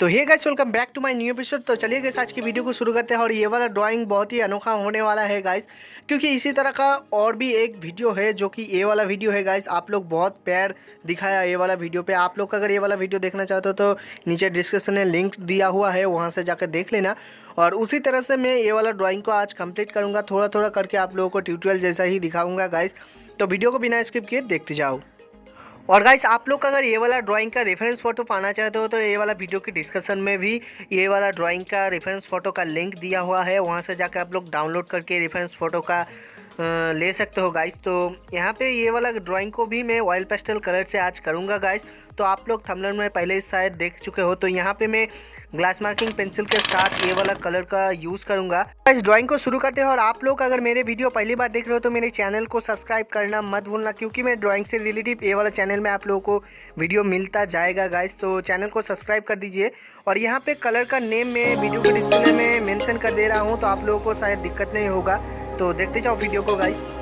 तो hey guys, welcome back to my new episode. तो चलिए गाइस, आज की वीडियो को शुरू करते हैं। और ये वाला ड्राइंग बहुत ही अनोखा होने वाला है गाइस, क्योंकि इसी तरह का और भी एक वीडियो है जो कि ये वाला वीडियो है गाइस। आप लोग बहुत प्यार दिखाया ये वाला वीडियो पे। आप लोग अगर ये वाला वीडियो देखना चाहते हो तो नीचे डिस्क्रिप्शन में लिंक दिया हुआ है, वहाँ से जाकर देख लेना। और उसी तरह से मैं ये वाला ड्राइंग को आज कंप्लीट करूँगा, थोड़ा थोड़ा करके आप लोगों को ट्यूटोरियल जैसा ही दिखाऊँगा गाइस। तो वीडियो को बिना स्किप किए देखते जाओ। और गाइस, आप लोग अगर ये वाला ड्राइंग का रेफरेंस फ़ोटो पाना चाहते हो तो ये वाला वीडियो की डिस्क्रिप्शन में भी ये वाला ड्राइंग का रेफरेंस फ़ोटो का लिंक दिया हुआ है, वहाँ से जाकर आप लोग डाउनलोड करके रेफरेंस फ़ोटो का ले सकते हो गाइस। तो यहाँ पे ये वाला ड्राइंग को भी मैं ऑयल पेस्टल कलर से आज करूँगा गाइस। तो आप लोग थंबनेल में पहले शायद देख चुके हो। तो यहाँ पे मैं ग्लास मार्किंग पेंसिल के साथ ये वाला कलर का यूज़ करूँगा। इस ड्राइंग को शुरू करते हैं। और आप लोग अगर मेरे वीडियो पहली बार देख रहे हो तो मेरे चैनल को सब्सक्राइब करना मत भूलना, क्योंकि मैं ड्राइंग से रिलेटेड ये वाला चैनल में आप लोगों को वीडियो मिलता जाएगा गाइस। तो चैनल को सब्सक्राइब कर दीजिए। और यहाँ पे कलर का नेम मैं वीडियो के डिस्क्रिप्शन में मेंशन कर दे रहा हूँ, तो आप लोगों को शायद दिक्कत नहीं होगा। तो देखते जाओ वीडियो को गाइस।